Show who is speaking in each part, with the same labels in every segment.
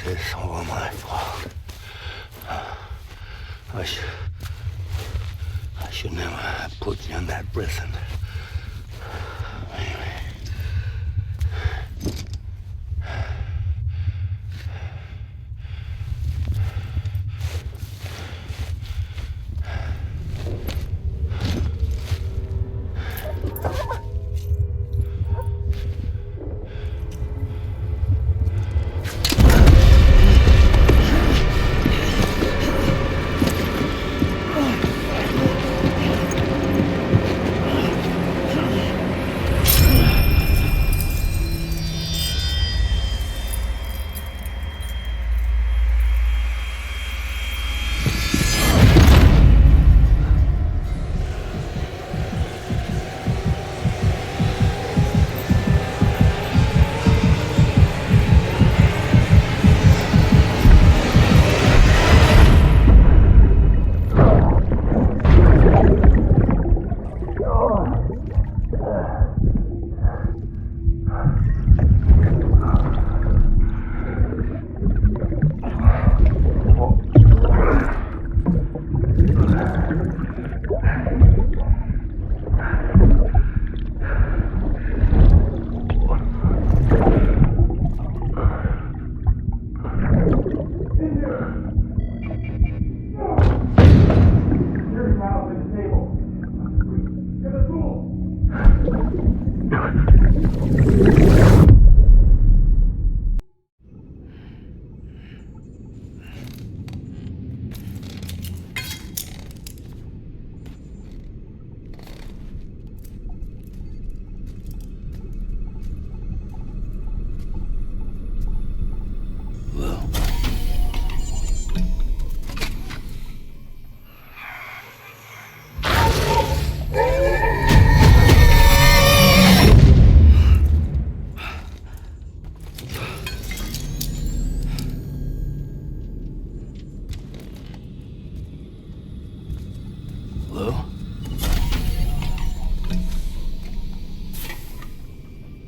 Speaker 1: This is all my fault. I should never have put you in that prison.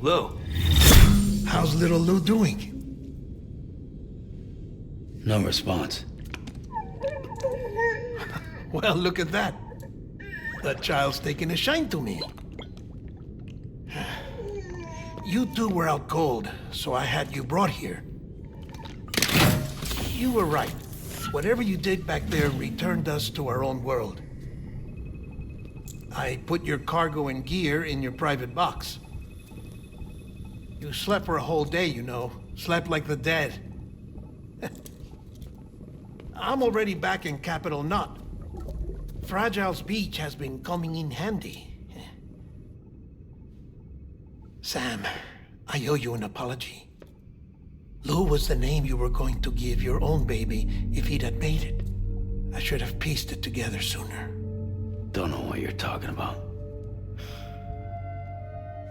Speaker 2: Lou. How's little Lou doing?
Speaker 1: No response.
Speaker 2: Well, look at that. That child's taking a shine to me. You two were out cold, so I had you brought here. You were right. Whatever you did back there returned us to our own world. I put your cargo and gear in your private box. You slept for a whole day, you know. Slept like the dead. I'm already back in Capital Knot. Fragile's beach has been coming in handy. Sam, I owe you an apology. Lou was the name you were going to give your own baby if he'd had made it. I should have pieced it together sooner.
Speaker 1: Don't know what you're talking about.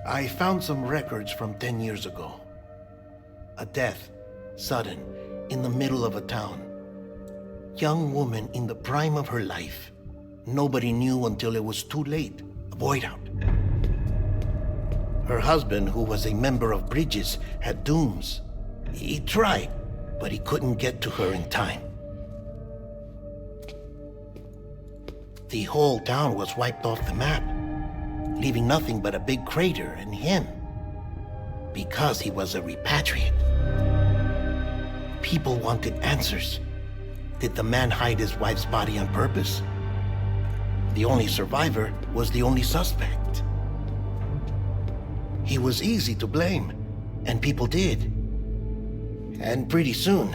Speaker 2: I found some records from 10 years ago. A death, sudden, in the middle of a town. Young woman in the prime of her life. Nobody knew until it was too late. A void out. Her husband, who was a member of Bridges, had dooms. He tried, but he couldn't get to her in time. The whole town was wiped off the map, leaving nothing but a big crater and him, because he was a repatriate. People wanted answers. Did the man hide his wife's body on purpose? The only survivor was the only suspect. He was easy to blame, and people did. And pretty soon,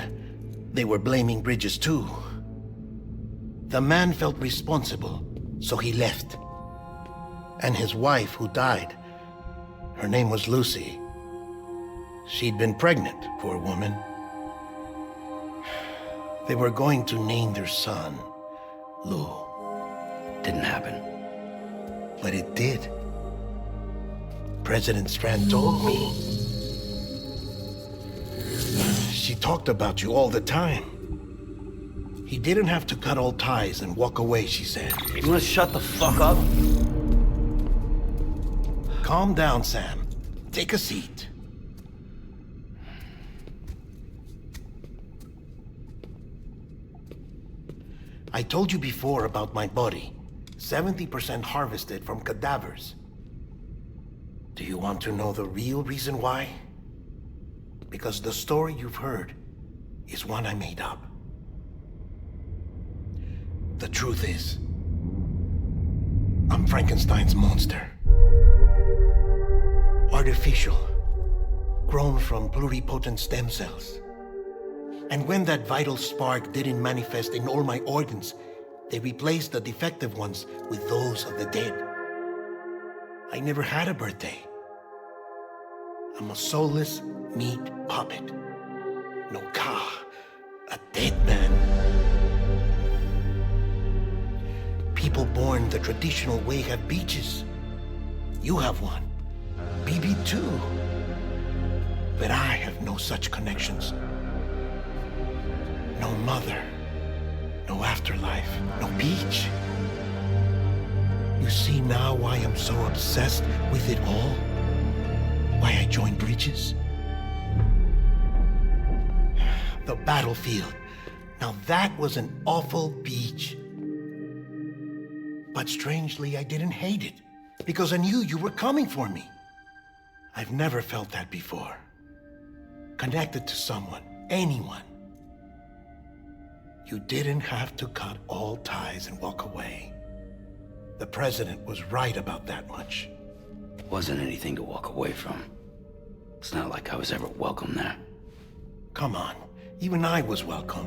Speaker 2: they were blaming Bridges too. The man felt responsible, so he left. And his wife, who died, her name was Lucy. She'd been pregnant, poor woman. They were going to name their son Lou.
Speaker 1: Didn't happen.
Speaker 2: But it did. President Strand told me. She talked about you all the time. He didn't have to cut all ties and walk away, she said.
Speaker 1: You wanna shut the fuck up?
Speaker 2: Calm down, Sam. Take a seat. I told you before about my body. 70% harvested from cadavers. Do you want to know the real reason why? Because the story you've heard is one I made up. The truth is, I'm Frankenstein's monster. Artificial, grown from pluripotent stem cells. And when that vital spark didn't manifest in all my organs, they replaced the defective ones with those of the dead. I never had a birthday. I'm a soulless meat puppet. No ka, a dead man. People born the traditional way have beaches. You have one. BB too. But I have no such connections. No mother. No afterlife. No beach. You see now why I'm so obsessed with it all? Why I joined bridges? The battlefield. Now that was an awful beach. But strangely, I didn't hate it. Because I knew you were coming for me. I've never felt that before. Connected to someone, anyone. You didn't have to cut all ties and walk away. The president was right about that much.
Speaker 1: Wasn't anything to walk away from. It's not like I was ever welcome there.
Speaker 2: Come on, even I was welcome.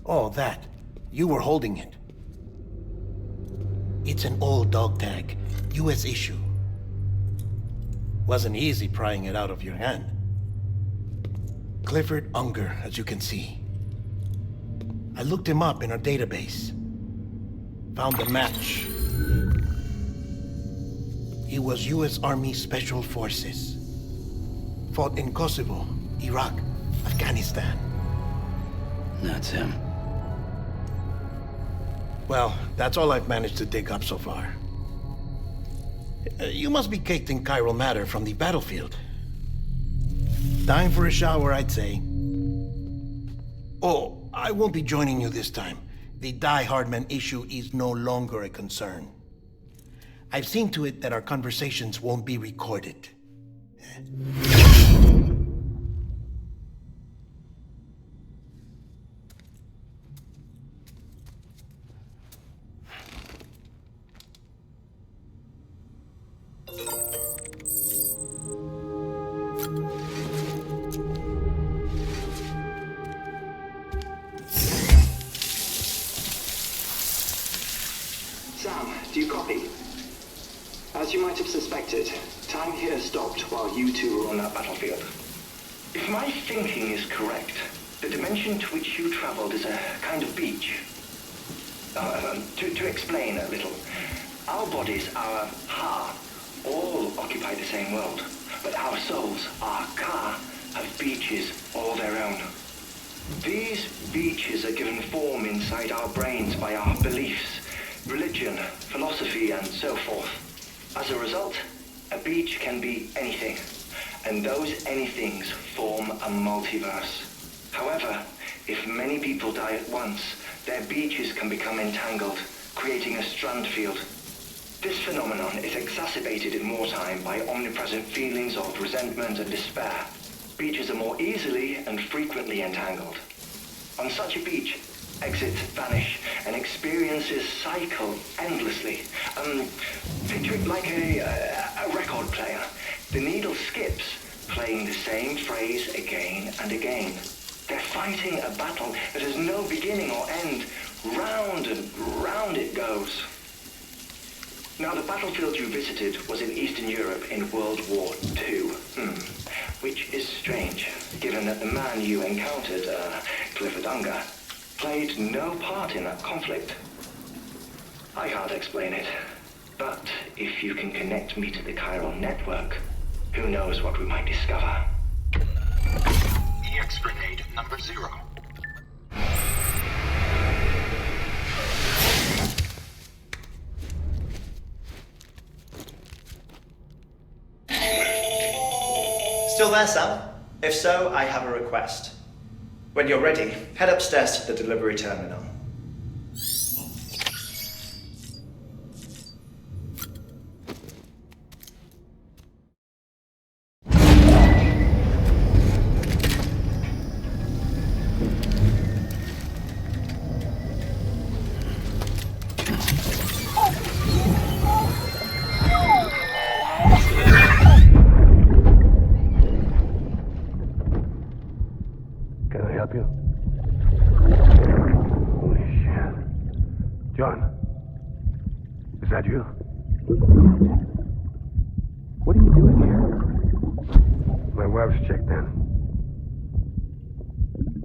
Speaker 2: Oh, that. You were holding it. It's an old dog tag, US issue. Wasn't easy prying it out of your hand. Clifford Unger, as you can see. I looked him up in our database. Found a match. He was US Army Special Forces. Fought in Kosovo, Iraq, Afghanistan.
Speaker 1: That's him.
Speaker 2: Well, that's all I've managed to dig up so far. You must be caked in chiral matter from the battlefield. Time for a shower, I'd say. Oh, I won't be joining you this time. The Die Hardman issue is no longer a concern. I've seen to it that our conversations won't be recorded.
Speaker 3: Sam, do you copy? As you might have suspected, time here stopped while you two were on that battlefield. If my thinking is correct, the dimension to which you traveled is a kind of beach. To explain a little, our bodies, our ha, all occupy the same world, but our souls, our ka, have beaches all their own. These beaches are given form inside our brains by our beliefs, religion, philosophy, and so forth. As a result, a beach can be anything, and those anythings form a multiverse. However, if many people die at once, their beaches can become entangled, creating a strand field. This phenomenon is exacerbated in wartime by omnipresent feelings of resentment and despair. Beaches are more easily and frequently entangled. On such a beach, exits vanish and experiences cycle endlessly. Picture it like a record player. The needle skips, playing the same phrase again and again. They're fighting a battle that has no beginning or end. Round and round it goes. Now, the battlefield you visited was in Eastern Europe in World War II. Which is strange, given that the man you encountered, Clifford Unger, played no part in that conflict. I can't explain it, but if you can connect me to the chiral network, who knows what we might discover.
Speaker 4: EX grenade number 0.
Speaker 5: Still there, Sam? If so, I have a request.
Speaker 4: When you're ready, head upstairs to the delivery terminal.
Speaker 5: Can I help you? Holy shit. John, is that you? What are you doing here? My wife's checked in.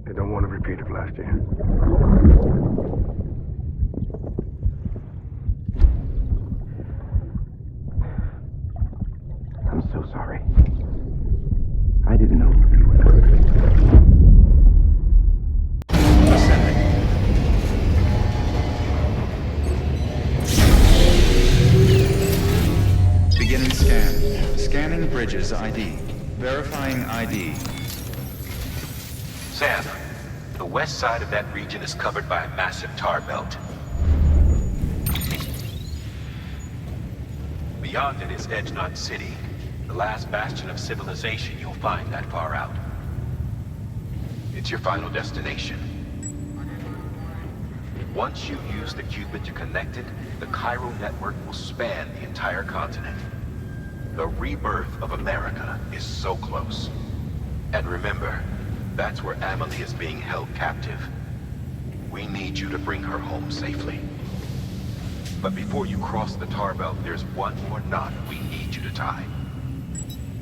Speaker 5: They don't want a repeat of last year. I'm so sorry. I didn't know.
Speaker 6: Beginning scan. Scanning bridges ID. Verifying ID.
Speaker 7: Sam, the west side of that region is covered by a massive tar belt. Beyond it is Edgenot City, the last bastion of civilization you'll find that far out. It's your final destination. Once you use the Cupid to connect it, the Cairo network will span the entire continent. The rebirth of America is so close. And remember, that's where Amelie is being held captive. We need you to bring her home safely. But before you cross the tar belt, there's one more knot we need you to tie.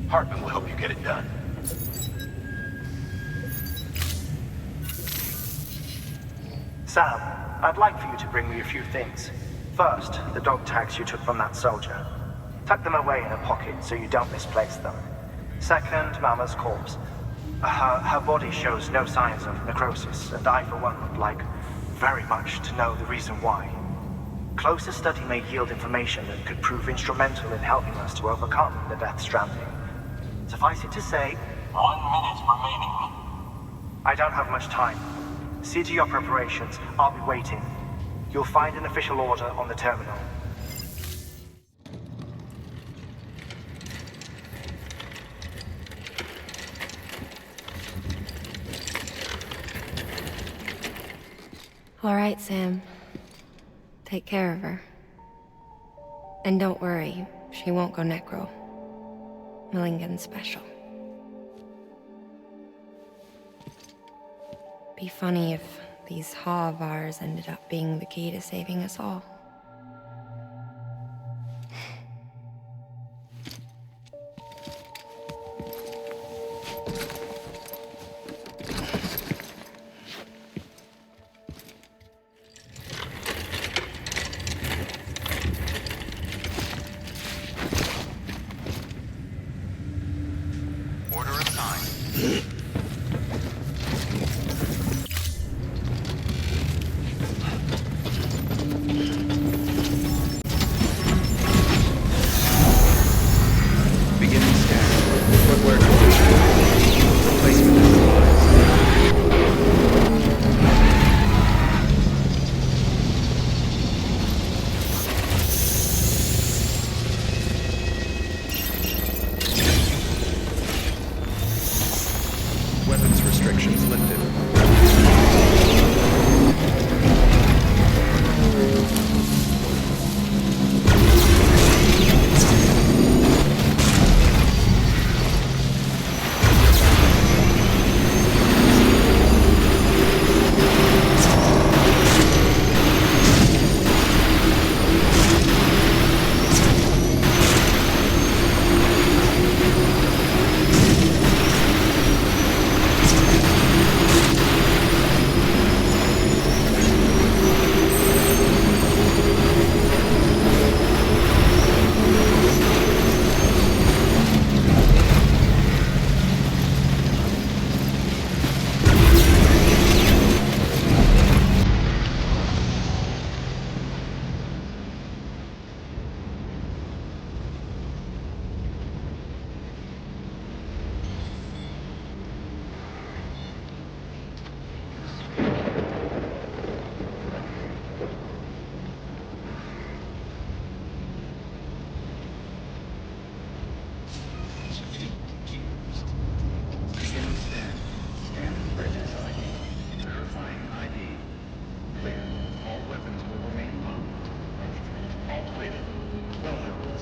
Speaker 7: Hartman will help you get it done.
Speaker 8: Sam, I'd like for you to bring me a few things. First, the dog tags you took from that soldier. Tuck them away in a pocket so you don't misplace them. Second, Mama's corpse. Her body shows no signs of necrosis, and I, for one, would like very much to know the reason why. Closer study may yield information that could prove instrumental in helping us to overcome the Death Stranding. Suffice it to say,
Speaker 9: 1 minute remaining.
Speaker 8: I don't have much time. See to your preparations. I'll be waiting. You'll find an official order on the terminal.
Speaker 10: All right, Sam. Take care of her. And don't worry, she won't go necro. Millingan's special. Be funny if these Ha of ours ended up being the key to saving us all.
Speaker 6: Order assigned.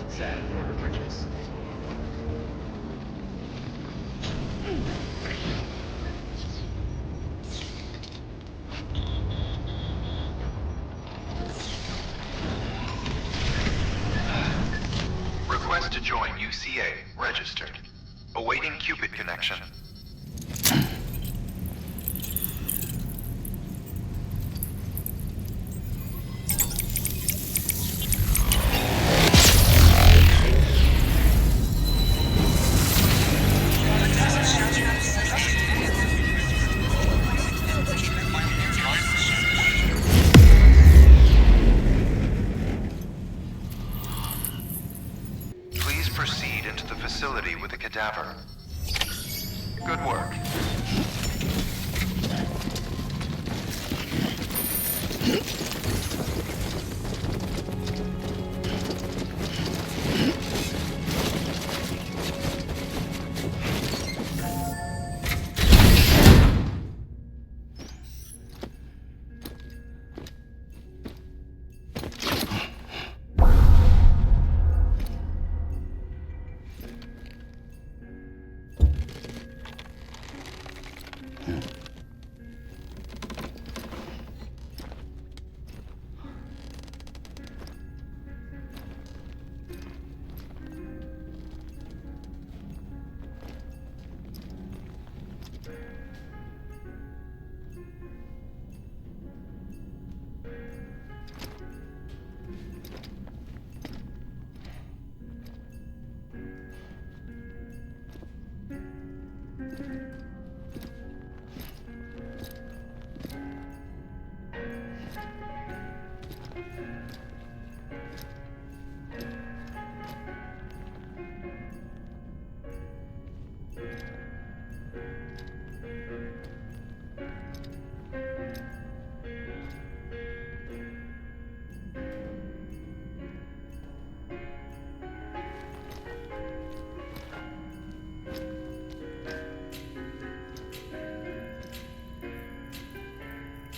Speaker 6: sand over bridges.
Speaker 7: Request to join UCA. Registered. Awaiting Cupid connection. Please proceed into the facility with the cadaver. Good work.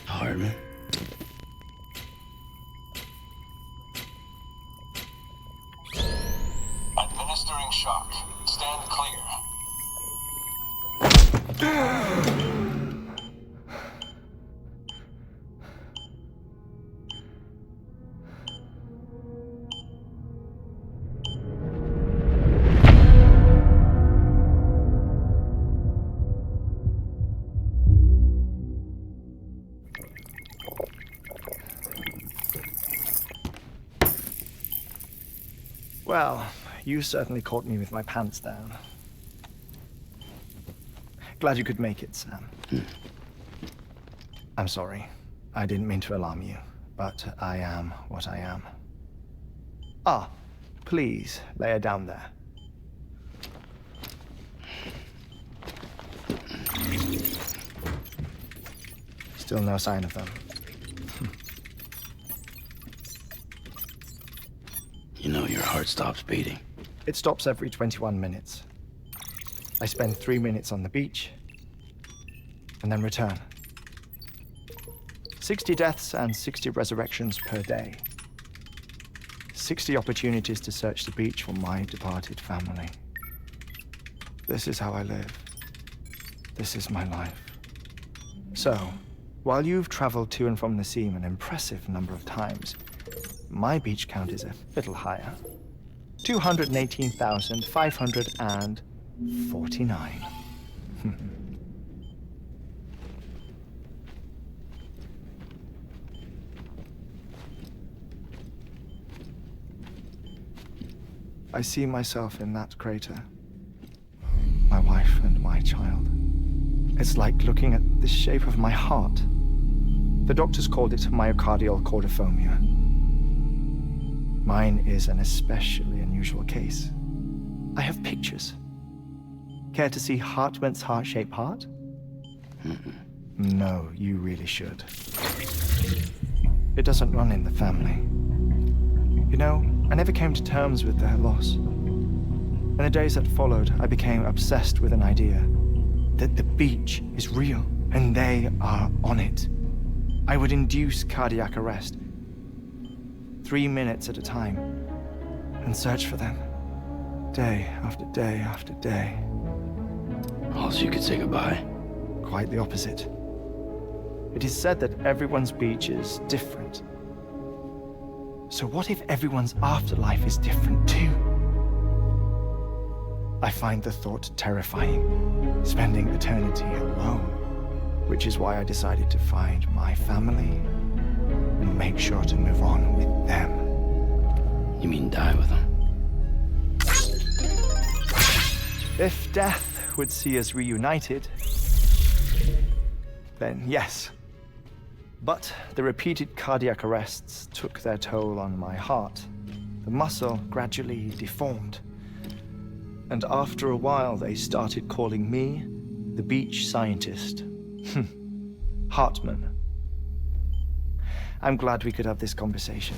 Speaker 1: Hardman?
Speaker 9: Administering shock. Stand clear.
Speaker 8: Well, you certainly caught me with my pants down. Glad you could make it, Sam. I'm sorry. I didn't mean to alarm you, but I am what I am. Ah, please, lay her down there. Still no sign of them.
Speaker 1: You know your heart stops beating.
Speaker 8: It stops every 21 minutes. I spend 3 minutes on the beach, and then return. 60 deaths and 60 resurrections per day. 60 opportunities to search the beach for my departed family. This is how I live. This is my life. So, while you've traveled to and from the sea an impressive number of times, my beach count is a little higher. 218,549. I see myself in that crater. My wife and my child. It's like looking at the shape of my heart. The doctors called it myocardial cordiformia. Mine is an especially unusual case. I have pictures. Care to see Hartmann's heart-shaped heart? No, you really should. It doesn't run in the family. You know, I never came to terms with their loss. In the days that followed, I became obsessed with an idea that the beach is real and they are on it. I would induce cardiac arrest, 3 minutes at a time,
Speaker 11: and search for them. Day after day after day.
Speaker 1: Also, you could say goodbye.
Speaker 11: Quite the opposite. It is said that everyone's beach is different. So what if everyone's afterlife is different too? I find the thought terrifying, spending eternity alone, which is why I decided to find my family and make sure to move on with them.
Speaker 1: You mean die with them?
Speaker 11: If death would see us reunited, then yes. But the repeated cardiac arrests took their toll on my heart. The muscle gradually deformed. And after a while, they started calling me the beach scientist. Hartman. I'm glad we could have this conversation.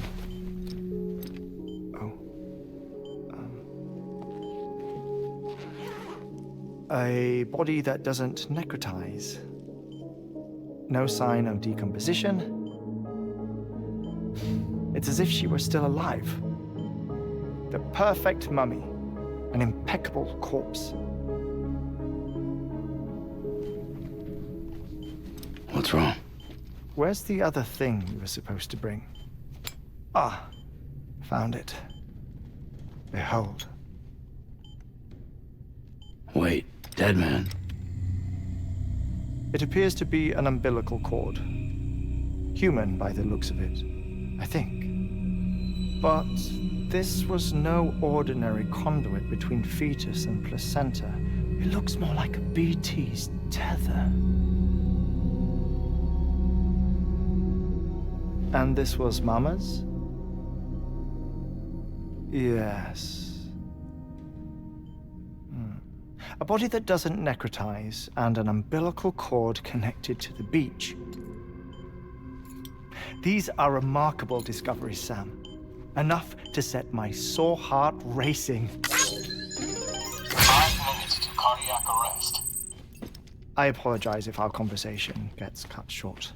Speaker 11: A body that doesn't necrotize. No sign of decomposition. It's as if she were still alive. The perfect mummy. An impeccable corpse.
Speaker 1: What's wrong?
Speaker 11: Where's the other thing you were supposed to bring? Ah, found it. Behold.
Speaker 1: Wait, dead man?
Speaker 11: It appears to be an umbilical cord. Human by the looks of it, I think. But this was no ordinary conduit between fetus and placenta. It looks more like a BT's tether. And this was Mama's? Yes. A body that doesn't necrotize and an umbilical cord connected to the beach. These are remarkable discoveries, Sam. Enough to set my sore heart racing.
Speaker 9: 5 minutes to cardiac arrest.
Speaker 11: I apologize if our conversation gets cut short.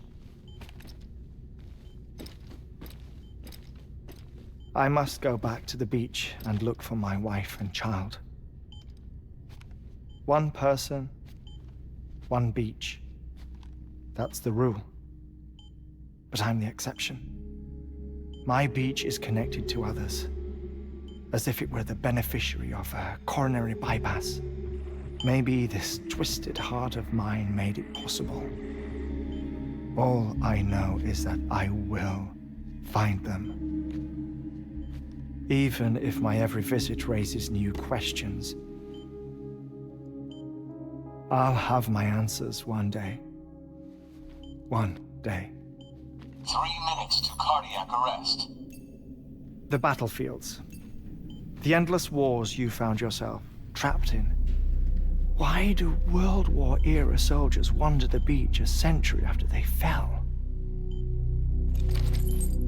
Speaker 11: I must go back to the beach and look for my wife and child. One person, one beach. That's the rule. But I'm the exception. My beach is connected to others, as if it were the beneficiary of a coronary bypass. Maybe this twisted heart of mine made it possible. All I know is that I will find them. Even if my every visit raises new questions. I'll have my answers one day. One day.
Speaker 9: 3 minutes to cardiac arrest.
Speaker 11: The battlefields. The endless wars you found yourself trapped in. Why do World War-era soldiers wander the beach a century after they fell?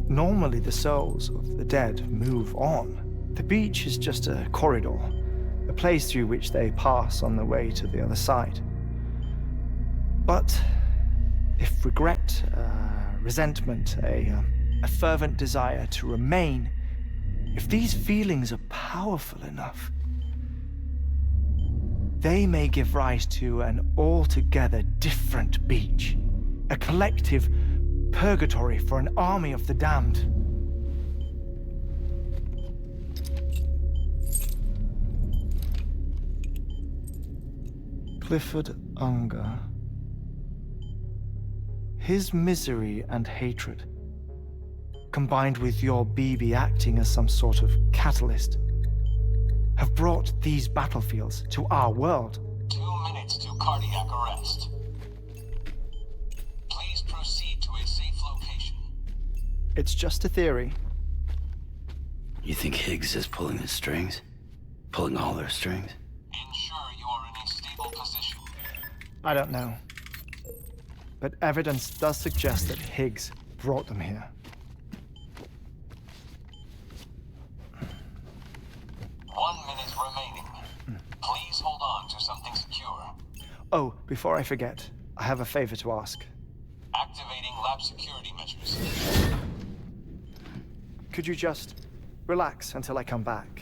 Speaker 11: Normally the souls of the dead move on. The beach is just a corridor, a place through which they pass on the way to the other side. But if regret, resentment, a fervent desire to remain, if these feelings are powerful enough, they may give rise to an altogether different beach, a collective purgatory for an army of the damned. Clifford Unger. His misery and hatred, combined with your BB acting as some sort of catalyst, have brought these battlefields to our world.
Speaker 9: 2 minutes to cardiac arrest. Please proceed to a safe location.
Speaker 11: It's just a theory.
Speaker 1: You think Higgs is pulling the strings? Pulling all their strings?
Speaker 9: Ensure you are in a stable position.
Speaker 11: I don't know. But evidence does suggest that Higgs brought them here.
Speaker 9: 1 minute remaining. Please hold on to something secure.
Speaker 11: Oh, before I forget, I have a favor to ask.
Speaker 9: Activating lab security measures.
Speaker 11: Could you just Relax until I come back.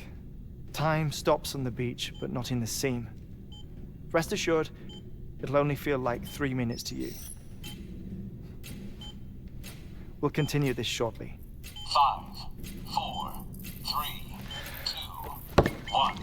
Speaker 11: Time stops on the beach, but not in the scene. Rest assured, it'll only feel like 3 minutes to you. We'll continue this shortly.
Speaker 9: 5, 4, 3, 2, 1.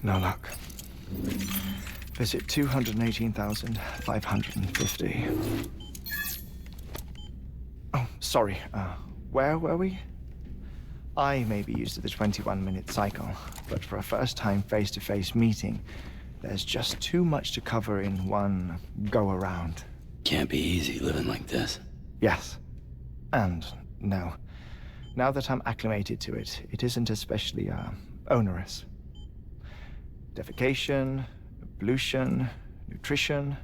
Speaker 11: No luck. Visit 218,550. Oh, sorry. Where were we? I may be used to the 21-minute cycle, but for a first-time face-to-face meeting, there's just too much to cover in one go-around.
Speaker 1: Can't be easy living like this.
Speaker 11: Yes. And no. Now that I'm acclimated to it, it isn't especially, onerous. Defecation, ablution, nutrition.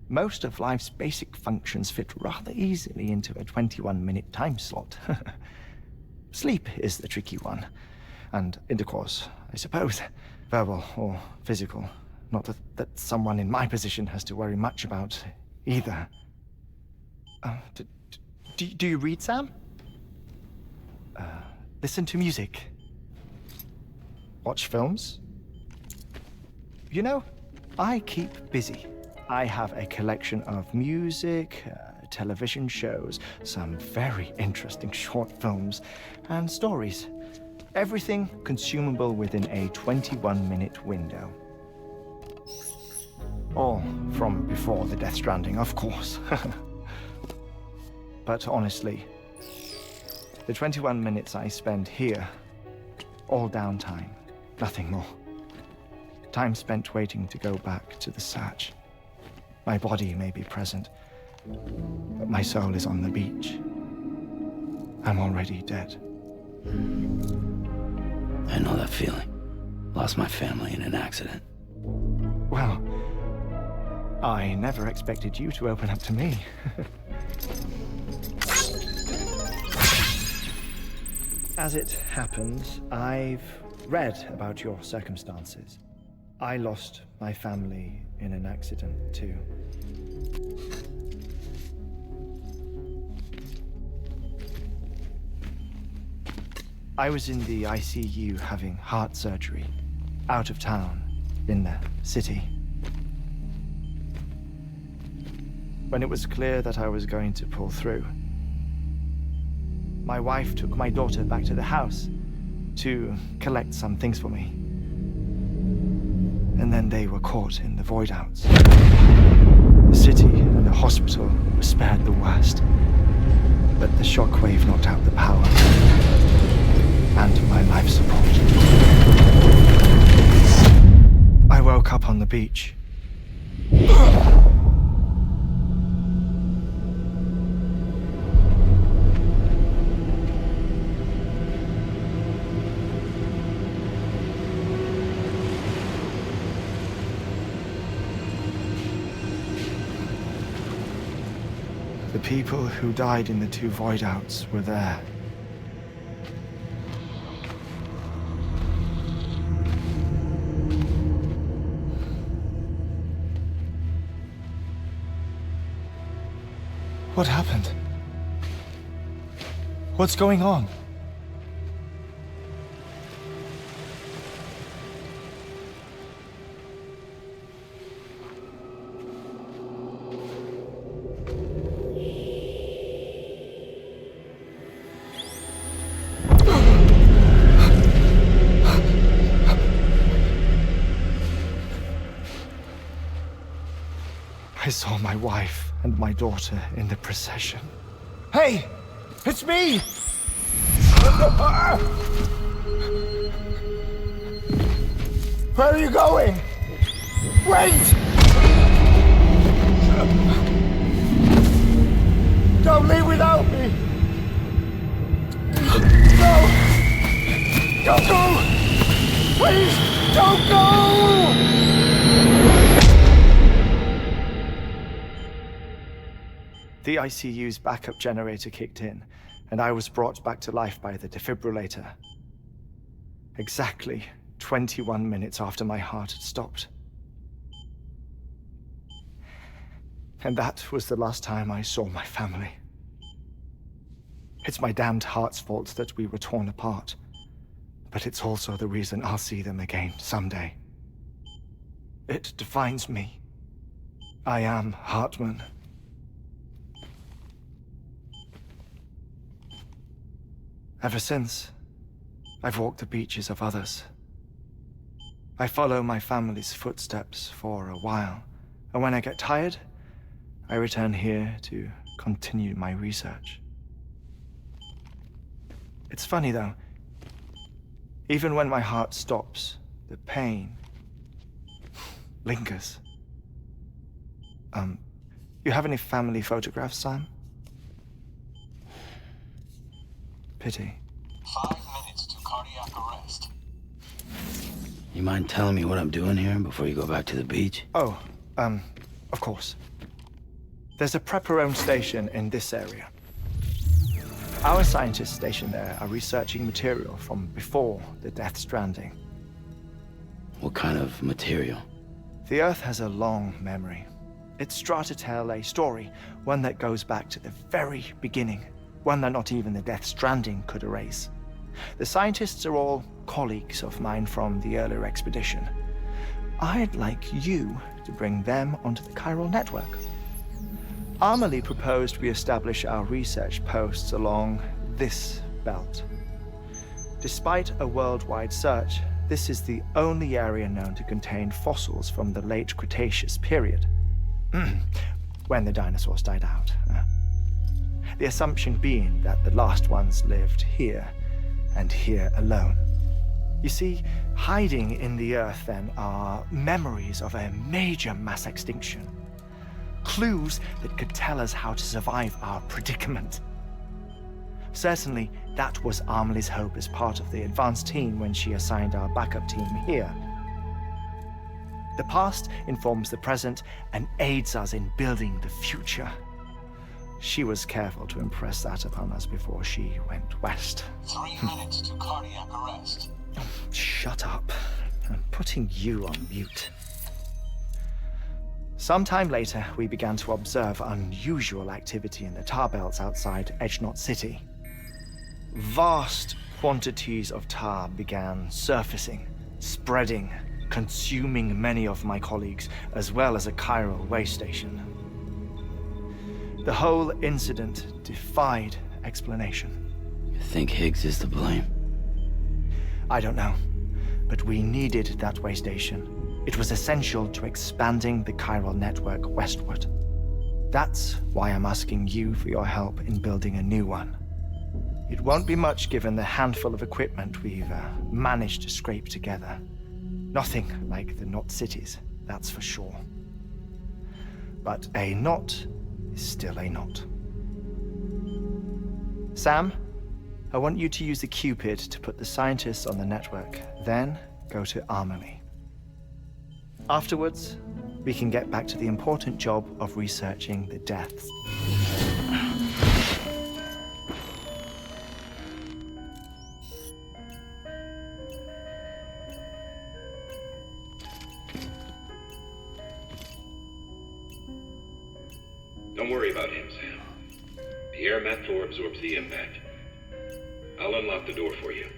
Speaker 11: Most of life's basic functions fit rather easily into a 21-minute time slot. Sleep is the tricky one. And intercourse, I suppose. Verbal or physical. Not that someone in my position has to worry much about either. Do you read, Sam? Listen to music. Watch films? You know, I keep busy. I have a collection of music, television shows, some very interesting short films, and stories. Everything consumable within a 21-minute window. All from before the Death Stranding, of course. But honestly, the 21 minutes I spend here, all downtime, nothing more. Time spent waiting to go back to the Satch. My body may be present, but my soul is on the beach. I'm already dead.
Speaker 1: I know that feeling. Lost my family in an accident.
Speaker 11: Well, I never expected you to open up to me. As it happens, I've read about your circumstances. I lost my family in an accident, too. I was in the ICU having heart surgery, out of town, in the city. When it was clear that I was going to pull through, my wife took my daughter back to the house to collect some things for me. And then they were caught in the void outs. The city and the hospital were spared the worst, but the shockwave knocked out the power and my life support. I woke up on the beach, The people who died in the two void-outs were there. What happened? What's going on? I saw my wife and my daughter in the procession. Hey! It's me! Where are you going? Wait! Don't leave without me! No! Don't go! Please, don't go! The ICU's backup generator kicked in, and I was brought back to life by the defibrillator. Exactly 21 minutes after my heart had stopped. And that was the last time I saw my family. It's my damned heart's fault that we were torn apart, but it's also the reason I'll see them again someday. It defines me. I am Hartman. Ever since, I've walked the beaches of others. I follow my family's footsteps for a while, and when I get tired, I return here to continue my research. It's funny though, even when my heart stops, the pain lingers. You have any family photographs, Sam? Pity.
Speaker 9: 5 minutes to cardiac arrest.
Speaker 1: You mind telling me what I'm doing here before you go back to the beach?
Speaker 11: Oh, of course. There's a prepper-owned station in this area. Our scientists stationed there are researching material from before the Death Stranding.
Speaker 1: What kind of material?
Speaker 11: The Earth has a long memory. It's trying to tell a story, one that goes back to the very beginning. One that not even the Death Stranding could erase. The scientists are all colleagues of mine from the earlier expedition. I'd like you to bring them onto the chiral network. Amelie proposed we establish our research posts along this belt. Despite a worldwide search, this is the only area known to contain fossils from the late Cretaceous period, when the dinosaurs died out. The assumption being that the last ones lived here, and here alone. You see, hiding in the Earth then are memories of a major mass extinction. Clues that could tell us how to survive our predicament. Certainly, that was Amelie's hope as part of the advanced team when she assigned our backup team here. The past informs the present and aids us in building the future. She was careful to impress that upon us before she went west.
Speaker 9: 3 minutes to cardiac arrest.
Speaker 11: Shut up. I'm putting you on mute. Sometime later, we began to observe unusual activity in the tar belts outside Edgenot City. Vast quantities of tar began surfacing, spreading, consuming many of my colleagues, as well as a chiral way station. The whole incident defied explanation.
Speaker 1: You think Higgs is to blame?
Speaker 11: I don't know, but we needed that way station. It was essential to expanding the chiral network westward. That's why I'm asking you for your help in building a new one. It won't be much given the handful of equipment we've managed to scrape together. Nothing like the Knot cities, that's for sure. But a knot is still a knot. Sam, I want you to use the Cupid to put the scientists on the network, then go to Armory. Afterwards, we can get back to the important job of researching the deaths.
Speaker 12: Don't worry about him, Sam. The air mat floor absorbs the impact. I'll unlock the door for you.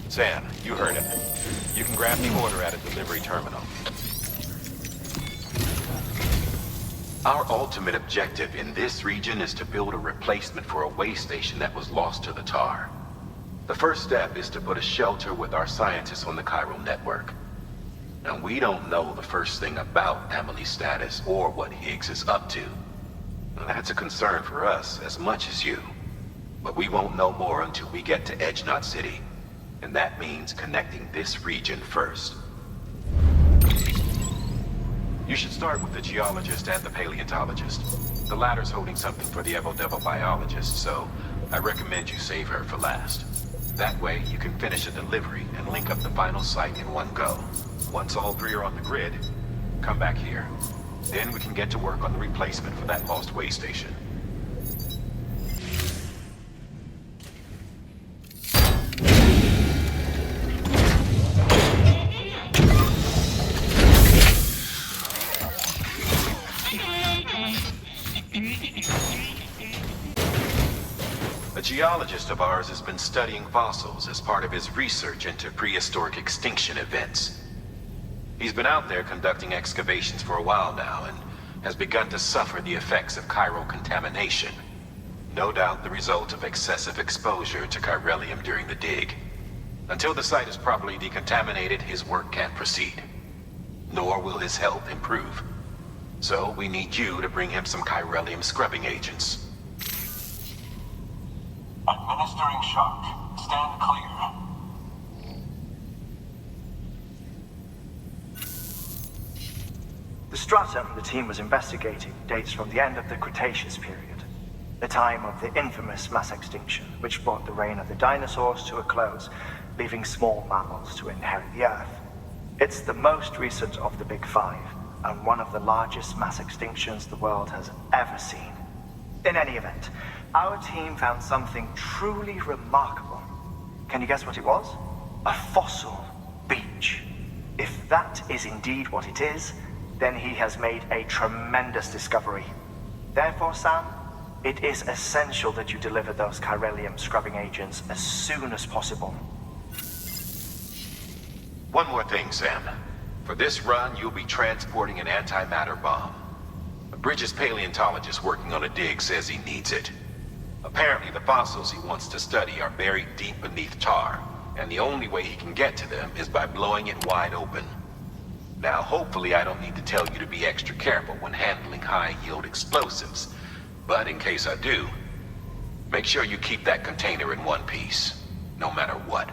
Speaker 7: Sam, you heard him. You can grab the order at a delivery terminal. Our ultimate objective in this region is to build a replacement for a way station that was lost to the tar. The first step is to put a shelter with our scientists on the chiral network. Now, we don't know the first thing about Emily's status or what Higgs is up to. Now, that's a concern for us as much as you. But we won't know more until we get to Edge Knot City. And that means connecting this region first. You should start with the geologist and the paleontologist. The latter's holding something for the Evo-Devo biologist, so I recommend you save her for last. That way, you can finish a delivery and link up the final site in one go. Once all three are on the grid, come back here. Then we can get to work on the replacement for that lost way station. A geologist of ours has been studying fossils as part of his research into prehistoric extinction events. He's been out there conducting excavations for a while now and has begun to suffer the effects of chiral contamination. No doubt the result of excessive exposure to chiralium during the dig. Until the site is properly decontaminated, his work can't proceed. Nor will his health improve. So we need you to bring him some chiralium scrubbing agents.
Speaker 9: Administering shock. Stand clear.
Speaker 8: The stratum the team was investigating dates from the end of the Cretaceous period, the time of the infamous mass extinction, which brought the reign of the dinosaurs to a close, leaving small mammals to inherit the Earth. It's the most recent of the Big Five, and one of the largest mass extinctions the world has ever seen. In any event, our team found something truly remarkable. Can you guess what it was? A fossil beach. If that is indeed what it is, then he has made a tremendous discovery. Therefore, Sam, it is essential that you deliver those chiralium scrubbing agents as soon as possible.
Speaker 7: One more thing, Sam. For this run, you'll be transporting an antimatter bomb. Bridges' paleontologist working on a dig says he needs it. Apparently, the fossils he wants to study are buried deep beneath tar, and the only way he can get to them is by blowing it wide open. Now, hopefully I don't need to tell you to be extra careful when handling high-yield explosives, but in case I do, make sure you keep that container in one piece, no matter what.